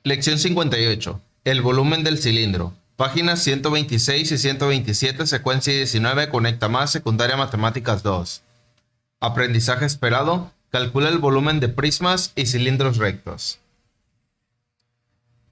Lección 58. El volumen del cilindro. Páginas 126 y 127, secuencia 19, conecta más, secundaria matemáticas 2. Aprendizaje esperado. Calcula el volumen de prismas y cilindros rectos.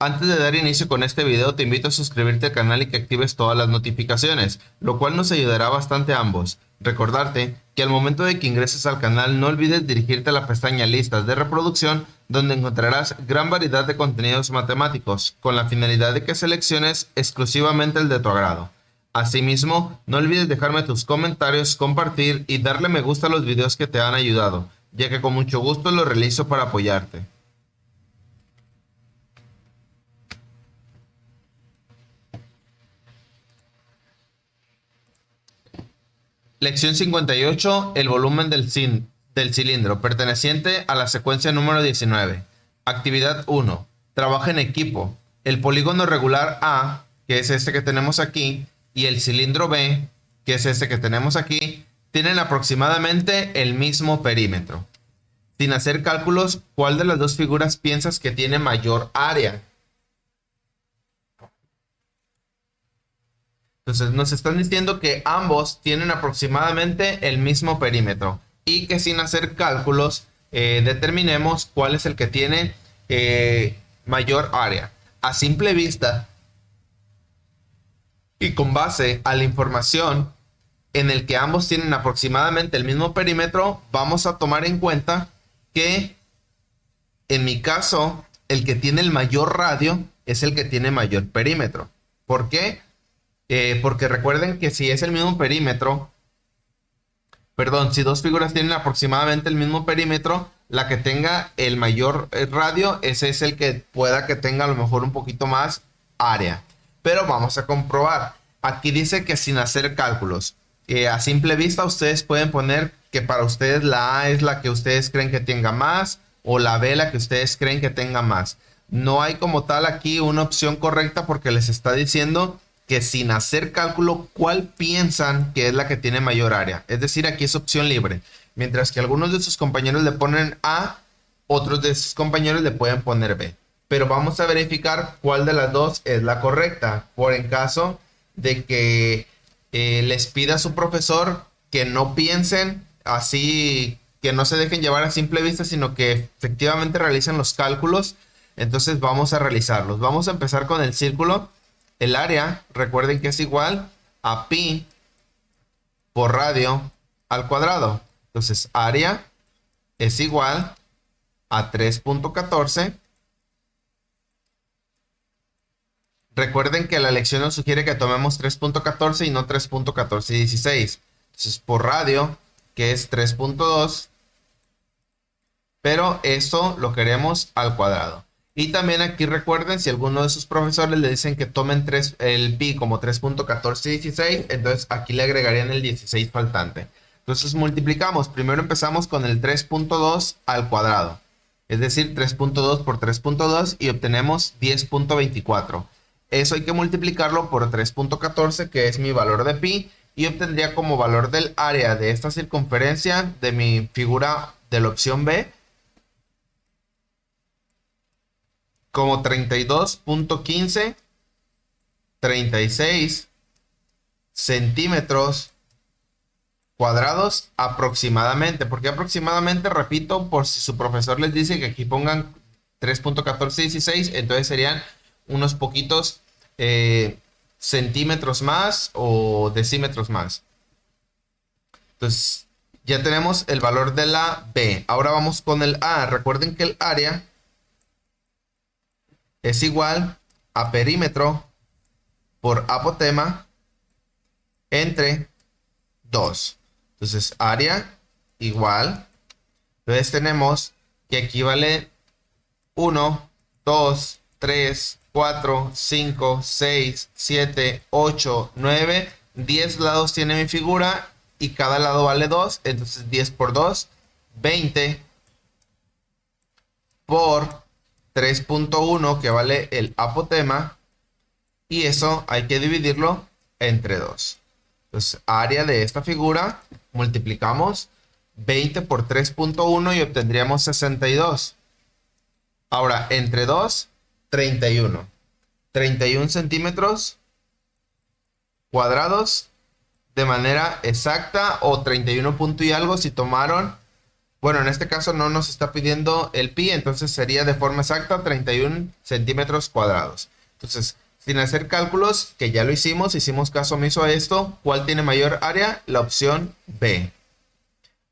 Antes de dar inicio con este video, te invito a suscribirte al canal y que actives todas las notificaciones, lo cual nos ayudará bastante a ambos. Recordarte que al momento de que ingreses al canal no olvides dirigirte a la pestaña Listas de reproducción, donde encontrarás gran variedad de contenidos matemáticos, con la finalidad de que selecciones exclusivamente el de tu agrado. Asimismo, no olvides dejarme tus comentarios, compartir y darle me gusta a los videos que te han ayudado, ya que con mucho gusto lo realizo para apoyarte. Lección 58. El volumen del cilindro, perteneciente a la secuencia número 19. Actividad 1. Trabaja en equipo. El polígono regular A, que es este que tenemos aquí, y el cilindro B, que es este que tenemos aquí, tienen aproximadamente el mismo perímetro. Sin hacer cálculos, ¿cuál de las dos figuras piensas que tiene mayor área? Entonces nos están diciendo que ambos tienen aproximadamente el mismo perímetro y que sin hacer cálculos determinemos cuál es el que tiene mayor área. A simple vista y con base a la información en el que ambos tienen aproximadamente el mismo perímetro, vamos a tomar en cuenta que en mi caso el que tiene el mayor radio es el que tiene mayor perímetro. ¿Por qué? Porque recuerden que si es el mismo perímetro, si dos figuras tienen aproximadamente el mismo perímetro, la que tenga el mayor radio, ese es el que pueda que tenga a lo mejor un poquito más área. Pero vamos a comprobar. Aquí dice que sin hacer cálculos. A simple vista ustedes pueden poner que para ustedes la A es la que ustedes creen que tenga más o la B la que ustedes creen que tenga más. No hay como tal aquí una opción correcta porque les está diciendo que sin hacer cálculo, ¿cuál piensan que es la que tiene mayor área? Es decir, aquí es opción libre. Mientras que algunos de sus compañeros le ponen A, otros de sus compañeros le pueden poner B. Pero vamos a verificar cuál de las dos es la correcta. Por en caso de que les pida a su profesor que no piensen así, que no se dejen llevar a simple vista, sino que efectivamente realicen los cálculos. Entonces vamos a realizarlos. Vamos a empezar con el círculo. El área, recuerden que es igual a pi por radio al cuadrado. Entonces, área es igual a 3.14. Recuerden que la lección nos sugiere que tomemos 3.14 y no 3.1416. Entonces, por radio, que es 3.2. Pero eso lo queremos al cuadrado. Y también aquí recuerden, si alguno de sus profesores le dicen que tomen el pi como 3.1416, entonces aquí le agregarían el 16 faltante. Entonces multiplicamos. Primero empezamos con el 3.2 al cuadrado. Es decir, 3.2 por 3.2 y obtenemos 10.24. Eso hay que multiplicarlo por 3.14, que es mi valor de pi, y obtendría como valor del área de esta circunferencia de mi figura de la opción B como 32.15, 36 centímetros cuadrados aproximadamente. ¿Por qué aproximadamente? Repito, por si su profesor les dice que aquí pongan 3.1416, entonces serían unos poquitos centímetros más o decímetros más. Entonces ya tenemos el valor de la B. Ahora vamos con el A. Recuerden que el área es igual a perímetro por apotema entre 2. Entonces, área igual. Entonces tenemos que aquí vale 1, 2, 3, 4, 5, 6, 7, 8, 9. 10 lados tiene mi figura y cada lado vale 2. Entonces 10 por 2, 20 por 3.1, que vale el apotema, y eso hay que dividirlo entre 2. Entonces, área de esta figura, multiplicamos 20 por 3.1 y obtendríamos 62. Ahora, entre 2 31. 31 centímetros cuadrados de manera exacta, o 31 punto y algo si tomaron. Bueno, en este caso no nos está pidiendo el pi, entonces sería de forma exacta 31 centímetros cuadrados. Entonces, sin hacer cálculos, que ya lo hicimos caso omiso a esto, ¿cuál tiene mayor área? La opción B.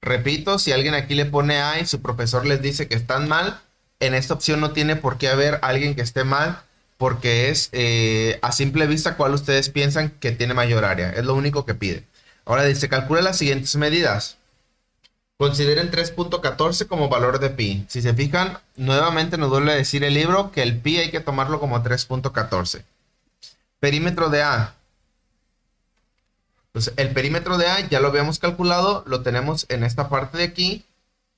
Repito, si alguien aquí le pone A y su profesor les dice que están mal, en esta opción no tiene por qué haber alguien que esté mal, porque es a simple vista cuál ustedes piensan que tiene mayor área. Es lo único que pide. Ahora dice, calcula las siguientes medidas. Consideren 3.14 como valor de pi. Si se fijan, nuevamente nos vuelve a decir el libro que el pi hay que tomarlo como 3.14. Perímetro de A. Entonces, el perímetro de A ya lo habíamos calculado, lo tenemos en esta parte de aquí,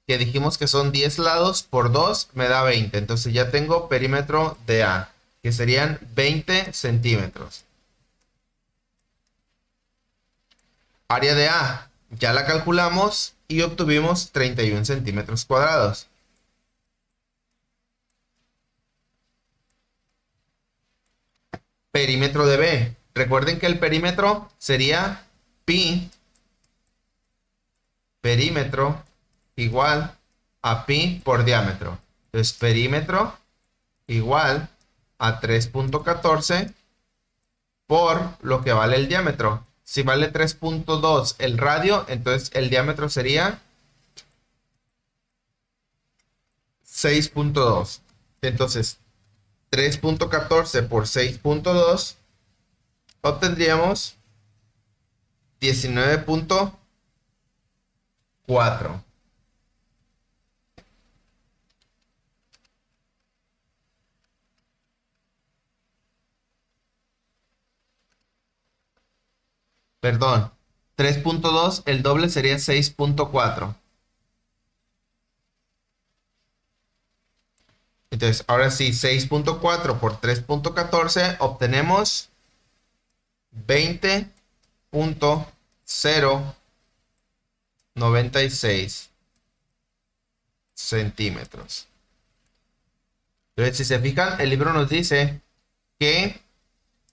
que dijimos que son 10 lados por 2, me da 20. Entonces ya tengo perímetro de A, que serían 20 centímetros. Área de A, ya la calculamos y obtuvimos 31 centímetros cuadrados. Perímetro de B. Recuerden que el perímetro sería pi perímetro igual a pi por diámetro. Entonces, perímetro igual a 3.14 por lo que vale el diámetro. Si vale 3.2 el radio, entonces el diámetro sería 6.2. Entonces, 3.14 por 6.2 obtendríamos 19.4. Perdón, 3.2, el doble sería 6.4. Entonces, ahora sí, 6.4 por 3.14 obtenemos 20.096 centímetros. Entonces, si se fijan, el libro nos dice que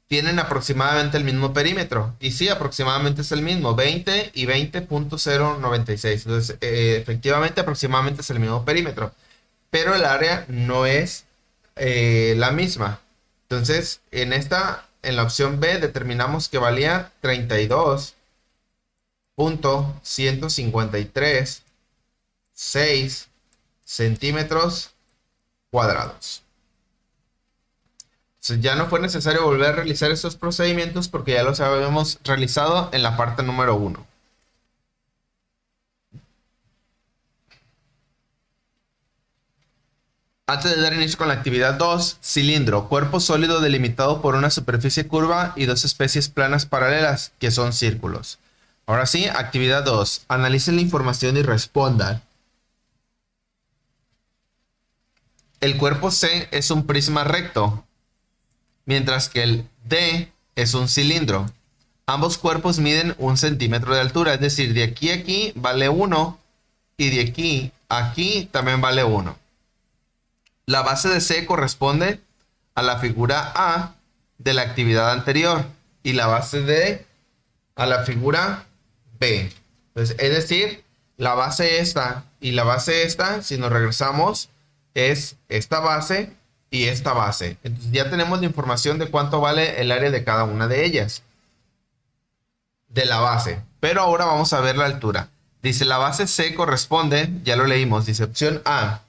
tienen aproximadamente el mismo perímetro. Y sí, aproximadamente es el mismo, 20 y 20.096. Entonces, efectivamente, aproximadamente es el mismo perímetro. Pero el área no es la misma. Entonces, en la opción B, determinamos que valía 32.153.6 centímetros cuadrados. Entonces, ya no fue necesario volver a realizar estos procedimientos porque ya los habíamos realizado en la parte número 1. Antes de dar inicio con la actividad 2, cilindro, cuerpo sólido delimitado por una superficie curva y dos especies planas paralelas, que son círculos. Ahora sí, actividad 2. Analicen la información y respondan. El cuerpo C es un prisma recto, mientras que el D es un cilindro. Ambos cuerpos miden 1 centímetro de altura, es decir, de aquí a aquí vale 1 y de aquí a aquí también vale 1. La base de C corresponde a la figura A de la actividad anterior y la base D a la figura B. Entonces, es decir, la base esta y la base esta, si nos regresamos, es esta base y esta base. Entonces, ya tenemos la información de cuánto vale el área de cada una de ellas, de la base. Pero ahora vamos a ver la altura. Dice, la base C corresponde, ya lo leímos, dice opción A.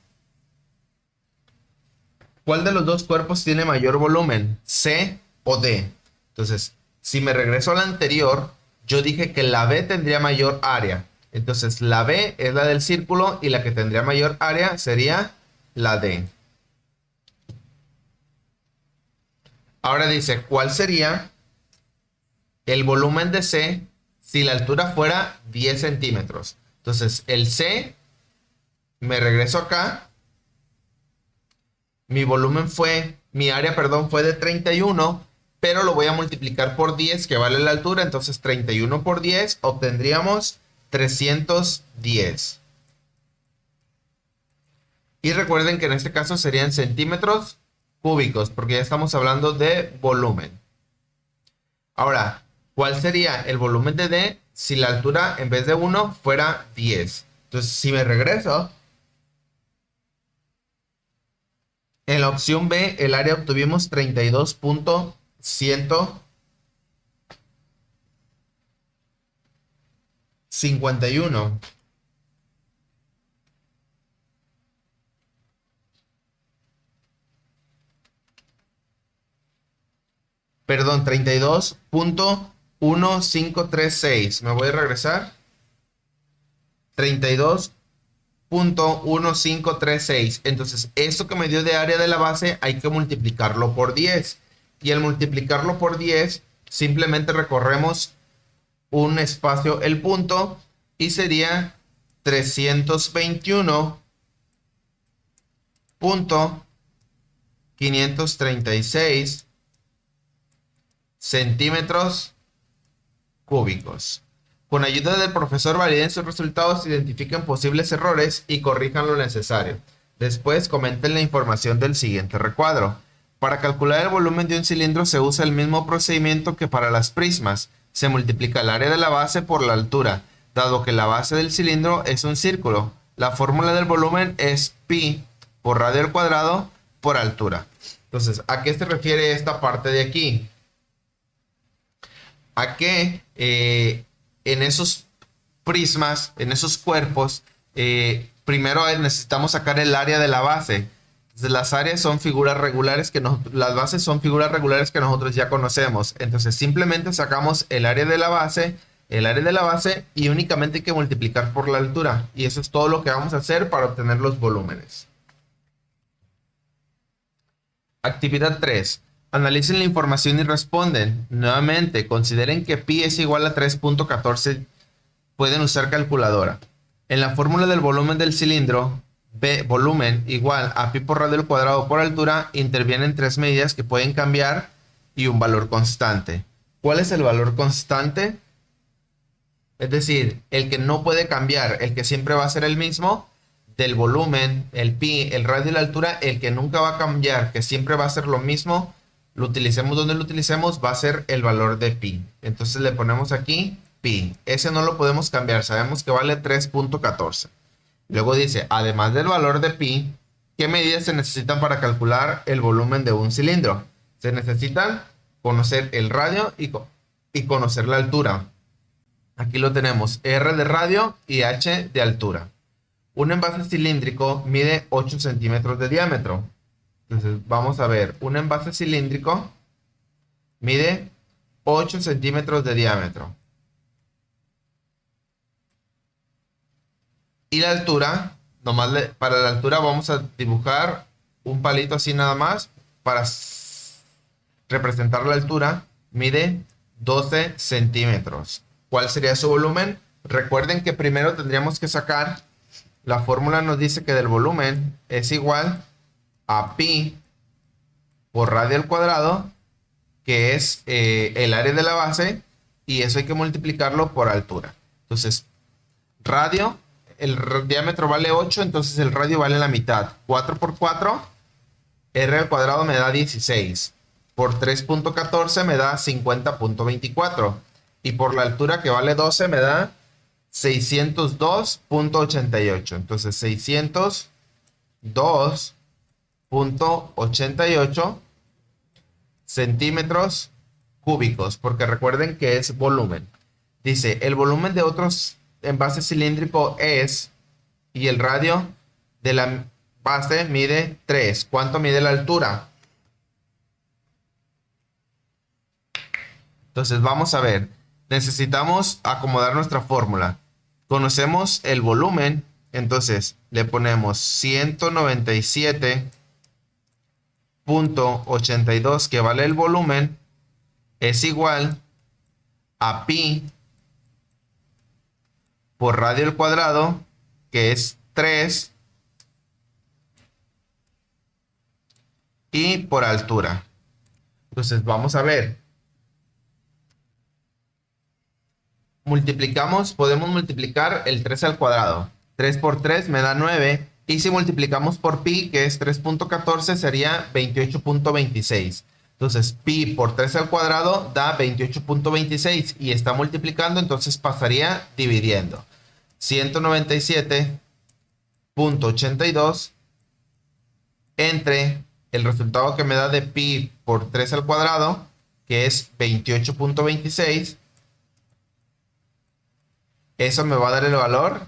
¿Cuál de los dos cuerpos tiene mayor volumen? ¿C o D? Entonces, si me regreso a la anterior, yo dije que la B tendría mayor área. Entonces, la B es la del círculo y la que tendría mayor área sería la D. Ahora dice, ¿cuál sería el volumen de C si la altura fuera 10 centímetros? Entonces, el C, me regreso acá. Mi área fue de 31, pero lo voy a multiplicar por 10, que vale la altura. Entonces 31 por 10 obtendríamos 310. Y recuerden que en este caso serían centímetros cúbicos, porque ya estamos hablando de volumen. Ahora, ¿cuál sería el volumen de D si la altura en vez de 1 fuera 10? Entonces, si me regreso, en la opción B, el área obtuvimos 32.151. Perdón, 32.1536. Me voy a regresar. 32.1536. Entonces, esto que me dio de área de la base hay que multiplicarlo por 10. Y al multiplicarlo por 10, simplemente recorremos un espacio, el punto, y sería 321.536 centímetros cúbicos. Con ayuda del profesor validen sus resultados, identifiquen posibles errores y corrijan lo necesario. Después comenten la información del siguiente recuadro. Para calcular el volumen de un cilindro se usa el mismo procedimiento que para las prismas. Se multiplica el área de la base por la altura. Dado que la base del cilindro es un círculo, la fórmula del volumen es pi por radio al cuadrado por altura. Entonces, ¿a qué se refiere esta parte de aquí? A que en esos prismas, en esos cuerpos, primero necesitamos sacar el área de la base. Entonces, las áreas son figuras regulares las bases son figuras regulares que nosotros ya conocemos. Entonces, simplemente sacamos el área de la base, y únicamente hay que multiplicar por la altura. Y eso es todo lo que vamos a hacer para obtener los volúmenes. Actividad 3. Analicen la información y responden. Nuevamente, consideren que pi es igual a 3.14. Pueden usar calculadora. En la fórmula del volumen del cilindro, B, volumen igual a pi por radio al cuadrado por altura, intervienen tres medidas que pueden cambiar y un valor constante. ¿Cuál es el valor constante? Es decir, el que no puede cambiar, el que siempre va a ser el mismo. Del volumen, el pi, el radio y la altura, el que nunca va a cambiar, que siempre va a ser lo mismo, lo utilicemos donde lo utilicemos, va a ser el valor de pi. Entonces le ponemos aquí pi. Ese no lo podemos cambiar, sabemos que vale 3.14. Luego dice, además del valor de pi, ¿qué medidas se necesitan para calcular el volumen de un cilindro? Se necesitan conocer el radio y conocer la altura. Aquí lo tenemos, R de radio y H de altura. Un envase cilíndrico mide 8 centímetros de diámetro. Entonces vamos a ver, un envase cilíndrico mide 8 centímetros de diámetro. Y la altura, para la altura vamos a dibujar un palito así nada más para representar la altura. Mide 12 centímetros. ¿Cuál sería su volumen? Recuerden que primero tendríamos que sacar, la fórmula nos dice que del volumen es igual a pi por radio al cuadrado, que es el área de la base, y eso hay que multiplicarlo por altura. Entonces, radio, el diámetro vale 8, entonces el radio vale la mitad. 4 por 4, r al cuadrado me da 16. Por 3.14 me da 50.24. Y por la altura, que vale 12, me da 602.88. Entonces 602.88 centímetros cúbicos, porque recuerden que es volumen. Dice, el volumen de otros envases cilíndricos es, y el radio de la base mide 3. ¿Cuánto mide la altura? Entonces vamos a ver. Necesitamos acomodar nuestra fórmula. Conocemos el volumen, entonces le ponemos 197.82, que vale el volumen, es igual a pi por radio al cuadrado, que es 3, y por altura. Entonces vamos a ver. Multiplicamos, podemos multiplicar el 3 al cuadrado. 3 por 3 me da 9, Y si multiplicamos por pi, que es 3.14, sería 28.26. Entonces, pi por 3 al cuadrado da 28.26 y está multiplicando, entonces pasaría dividiendo. 197.82 entre el resultado que me da de pi por 3 al cuadrado, que es 28.26. Eso me va a dar el valor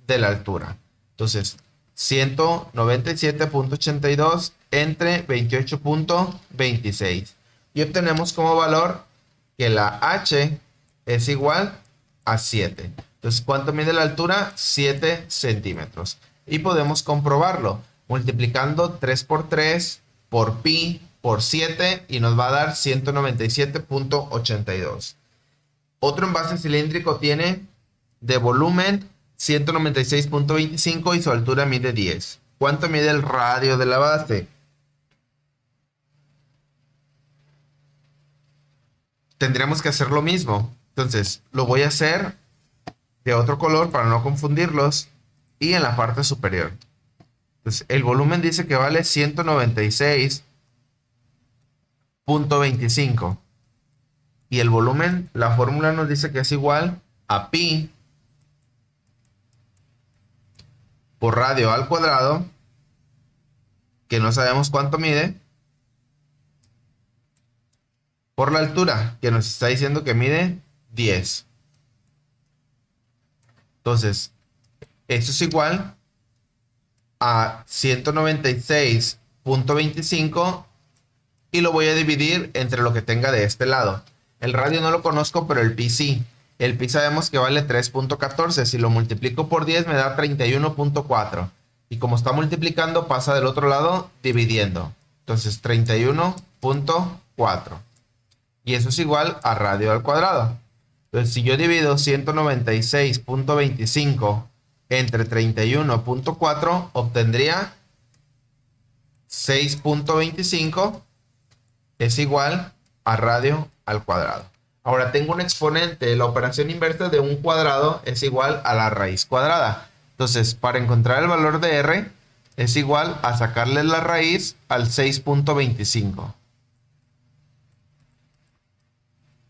de la altura. Entonces, 197.82 entre 28.26. Y obtenemos como valor que la h es igual a 7. Entonces, ¿cuánto mide la altura? 7 centímetros. Y podemos comprobarlo multiplicando 3 por 3 por pi por 7 y nos va a dar 197.82. Otro envase cilíndrico tiene de volumen 196.25 y su altura mide 10. ¿Cuánto mide el radio de la base? Tendríamos que hacer lo mismo. Entonces, lo voy a hacer de otro color para no confundirlos y en la parte superior. Entonces, el volumen dice que vale 196.25 y el volumen, la fórmula nos dice que es igual a pi por radio al cuadrado, que no sabemos cuánto mide, por la altura, que nos está diciendo que mide 10. Entonces, esto es igual a 196.25 y lo voy a dividir entre lo que tenga de este lado. El radio no lo conozco, pero el pi sí. El pi sabemos que vale 3.14. Si lo multiplico por 10 me da 31.4. Y como está multiplicando, pasa del otro lado dividiendo. Entonces 31.4. Y eso es igual a radio al cuadrado. Entonces si yo divido 196.25 entre 31.4, obtendría 6.25 es igual a radio al cuadrado. Ahora tengo un exponente. La operación inversa de un cuadrado es igual a la raíz cuadrada. Entonces, para encontrar el valor de r, es igual a sacarle la raíz al 6.25.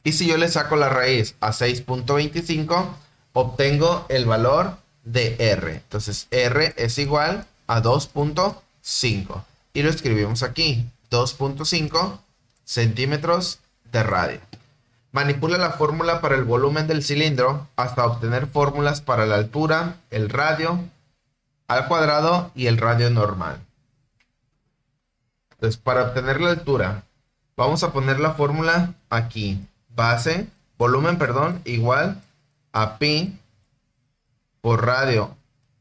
Y si yo le saco la raíz a 6.25, obtengo el valor de r. Entonces, r es igual a 2.5. Y lo escribimos aquí. 2.5 centímetros de radio. Manipula la fórmula para el volumen del cilindro hasta obtener fórmulas para la altura, el radio al cuadrado y el radio normal. Entonces, para obtener la altura, vamos a poner la fórmula aquí. Volumen, igual a pi por radio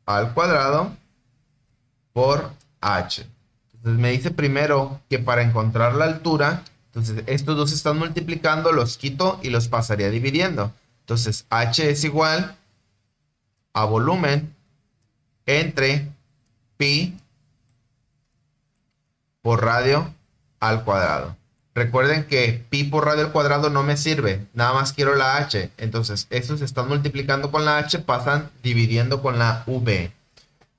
al cuadrado por h. Entonces, me dice primero que para encontrar la altura, entonces estos dos se están multiplicando, los quito y los pasaría dividiendo. Entonces h es igual a volumen entre pi por radio al cuadrado. Recuerden que pi por radio al cuadrado no me sirve, nada más quiero la h. Entonces estos se están multiplicando con la h, pasan dividiendo con la v.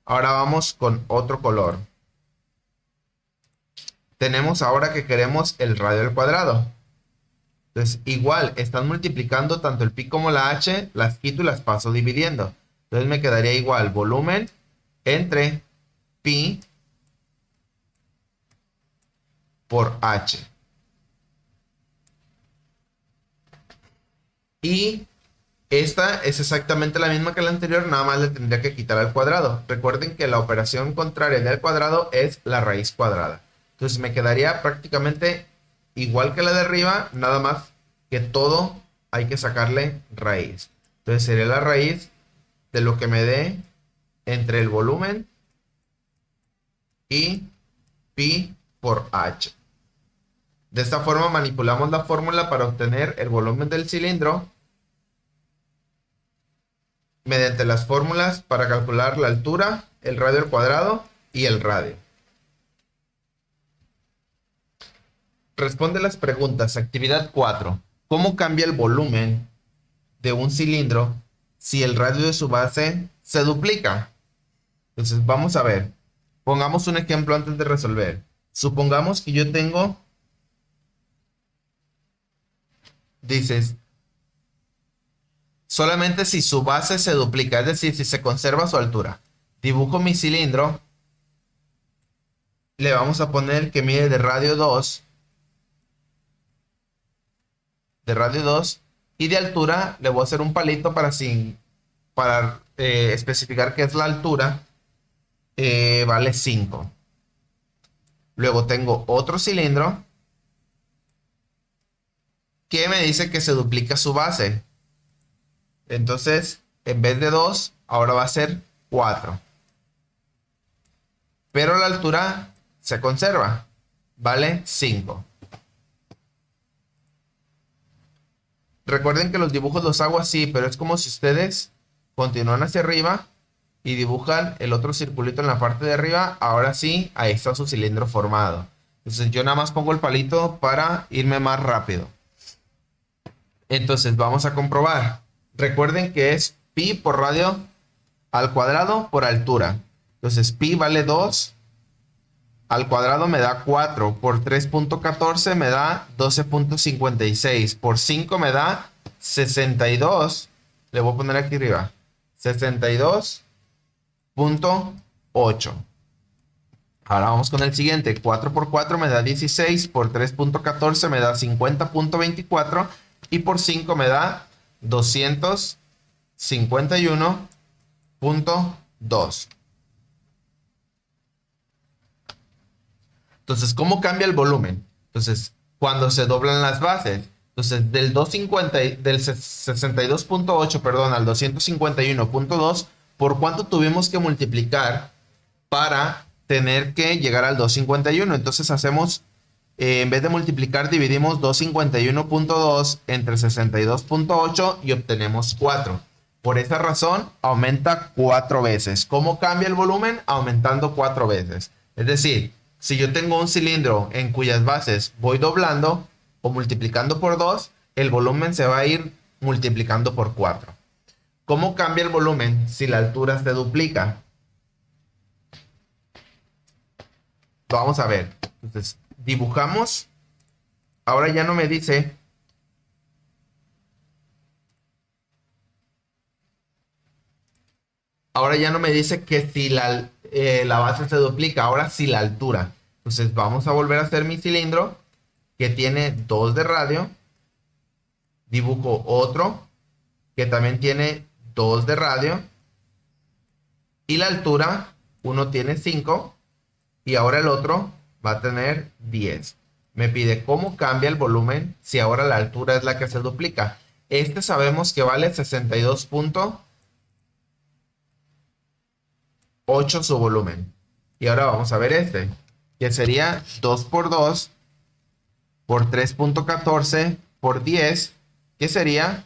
Ahora vamos con otro color. Tenemos ahora que queremos el radio al cuadrado. Entonces, igual, están multiplicando tanto el pi como la h, las quito y las paso dividiendo. Entonces me quedaría igual volumen entre pi por h. Y esta es exactamente la misma que la anterior, nada más le tendría que quitar al cuadrado. Recuerden que la operación contraria del cuadrado es la raíz cuadrada. Entonces me quedaría prácticamente igual que la de arriba, nada más que todo hay que sacarle raíz. Entonces sería la raíz de lo que me dé entre el volumen y pi por h. De esta forma manipulamos la fórmula para obtener el volumen del cilindro mediante las fórmulas para calcular la altura, el radio al cuadrado y el radio. Responde las preguntas. Actividad 4. ¿Cómo cambia el volumen de un cilindro si el radio de su base se duplica? Entonces vamos a ver. Pongamos un ejemplo antes de resolver. Supongamos que yo tengo, dices, solamente si su base se duplica, es decir, si se conserva su altura. Dibujo mi cilindro, le vamos a poner que mide de radio 2, y de altura le voy a hacer un palito para especificar qué es la altura, vale 5. Luego tengo otro cilindro que me dice que se duplica su base. Entonces, en vez de 2, ahora va a ser 4. Pero la altura se conserva, vale 5. Recuerden que los dibujos los hago así, pero es como si ustedes continúan hacia arriba y dibujan el otro circulito en la parte de arriba. Ahora sí, ahí está su cilindro formado. Entonces yo nada más pongo el palito para irme más rápido. Entonces vamos a comprobar. Recuerden que es pi por radio al cuadrado por altura. Entonces pi vale 2. Al cuadrado me da 4, por 3.14 me da 12.56, por 5 me da 62, le voy a poner aquí arriba, 62.8. Ahora vamos con el siguiente, 4 por 4 me da 16, por 3.14 me da 50.24 y por 5 me da 251.2. Entonces, ¿cómo cambia el volumen? Entonces, cuando se doblan las bases. Entonces, del 62.8, perdón, al 251.2, ¿por cuánto tuvimos que multiplicar para tener que llegar al 251? Entonces, hacemos, en vez de multiplicar, dividimos 251.2 entre 62.8 y obtenemos 4. Por esa razón, aumenta 4 veces. ¿Cómo cambia el volumen? Aumentando 4 veces. Es decir, si yo tengo un cilindro en cuyas bases voy doblando o multiplicando por 2, el volumen se va a ir multiplicando por 4. ¿Cómo cambia el volumen si la altura se duplica? Vamos a ver. Entonces, dibujamos. Ahora ya no me dice. Ahora ya no me dice que si la base se duplica, ahora sí la altura. Entonces vamos a volver a hacer mi cilindro que tiene 2 de radio. Dibujo otro que también tiene 2 de radio. Y la altura, uno tiene 5 y ahora el otro va a tener 10. Me pide cómo cambia el volumen si ahora la altura es la que se duplica. Este sabemos que vale 62.8 su volumen. Y ahora vamos a ver este, que sería 2 por 2 por 3.14 por 10, que sería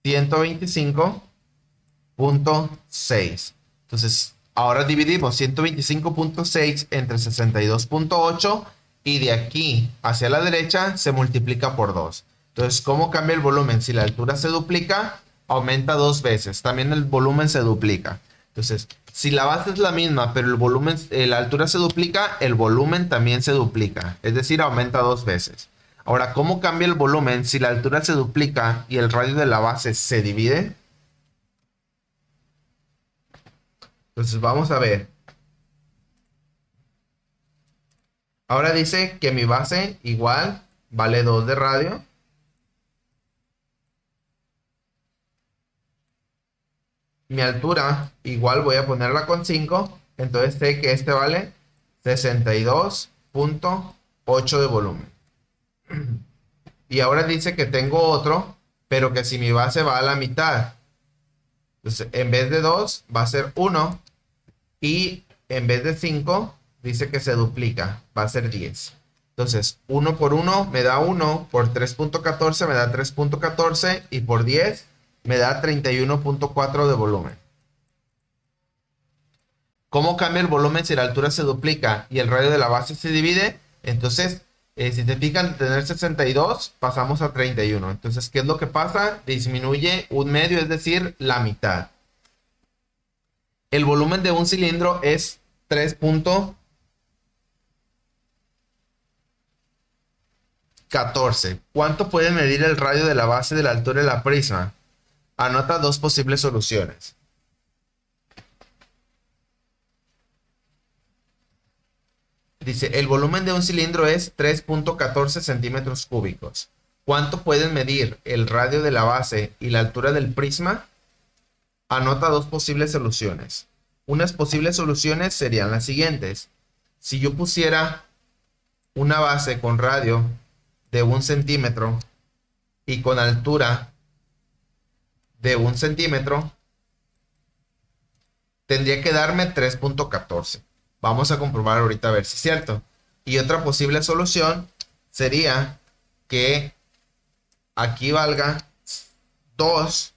125.6. Entonces, ahora dividimos 125.6 entre 62.8 y de aquí hacia la derecha se multiplica por 2. Entonces, ¿cómo cambia el volumen? Si la altura se duplica, aumenta 2 veces. También el volumen se duplica. Entonces, si la base es la misma, pero el volumen, la altura se duplica, el volumen también se duplica. Es decir, aumenta 2 veces. Ahora, ¿cómo cambia el volumen si la altura se duplica y el radio de la base se divide? Entonces, vamos a ver. Ahora dice que mi base igual vale 2 de radio. Mi altura igual voy a ponerla con 5. Entonces sé que este vale 62.8 de volumen. Y ahora dice que tengo otro, pero que si mi base va a la mitad. Entonces en vez de 2 va a ser 1. Y en vez de 5 dice que se duplica. Va a ser 10. Entonces 1 por 1 me da 1. Por 3.14 me da 3.14. Y por 10 me da 31.4 de volumen. ¿Cómo cambia el volumen si la altura se duplica y el radio de la base se divide? Entonces, si te fijan, de tener 62 pasamos a 31. Entonces, ¿qué es lo que pasa? Disminuye un medio, es decir, la mitad. El volumen de un cilindro es 3.14. ¿Cuánto puede medir el radio de la base de la altura de la prisma? Anota dos posibles soluciones. Dice, el volumen de un cilindro es 3.14 centímetros cúbicos. ¿Cuánto pueden medir el radio de la base y la altura del prisma? Anota dos posibles soluciones. Unas posibles soluciones serían las siguientes. Si yo pusiera una base con radio de 1 centímetro y con altura de 1 centímetro, tendría que darme 3.14. Vamos a comprobar ahorita a ver si es cierto. Y otra posible solución sería que aquí valga 2,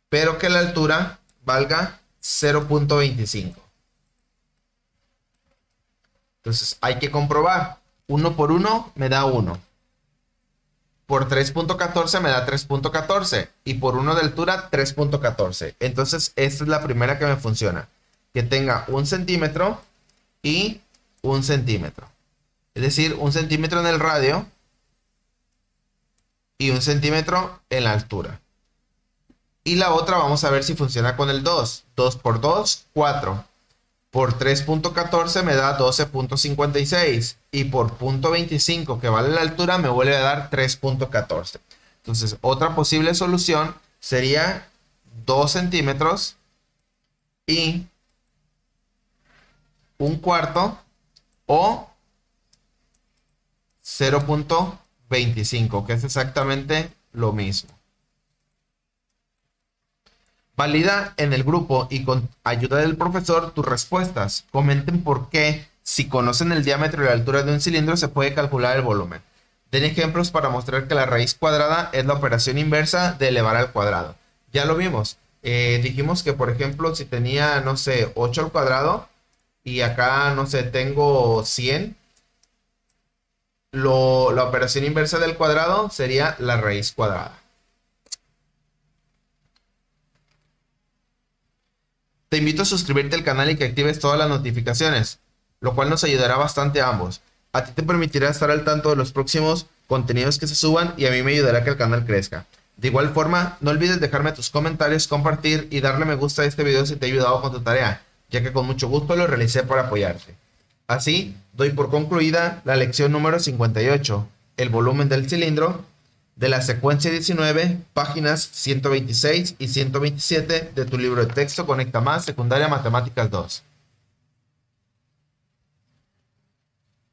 pero que la altura valga 0.25. Entonces hay que comprobar. 1 por 1 me da 1. Por 3.14 me da 3.14. Y por 1 de altura 3.14. Entonces esta es la primera que me funciona. Que tenga 1 centímetro y 1 centímetro. Es decir, 1 centímetro en el radio y 1 centímetro en la altura. Y la otra vamos a ver si funciona con el 2. 2 por 2, 4. Por 3.14 me da 12.56. Y por 0.25 que vale la altura me vuelve a dar 3.14. Entonces otra posible solución sería 2 centímetros y 1/4 o 0.25, que es exactamente lo mismo. Valida en el grupo y con ayuda del profesor tus respuestas. Comenten por qué, si conocen el diámetro y la altura de un cilindro, se puede calcular el volumen. Den ejemplos para mostrar que la raíz cuadrada es la operación inversa de elevar al cuadrado. Ya lo vimos. Dijimos que, por ejemplo, si tenía, no sé, 8 al cuadrado y acá, no sé, tengo 100, la operación inversa del cuadrado sería la raíz cuadrada. Te invito a suscribirte al canal y que actives todas las notificaciones, lo cual nos ayudará bastante a ambos. A ti te permitirá estar al tanto de los próximos contenidos que se suban y a mí me ayudará a que el canal crezca. De igual forma, no olvides dejarme tus comentarios, compartir y darle me gusta a este video si te ha ayudado con tu tarea, ya que con mucho gusto lo realicé para apoyarte. Así, doy por concluida la lección número 58, el volumen del cilindro, de la secuencia 19, páginas 126 y 127 de tu libro de texto Conecta Más, Secundaria Matemáticas 2.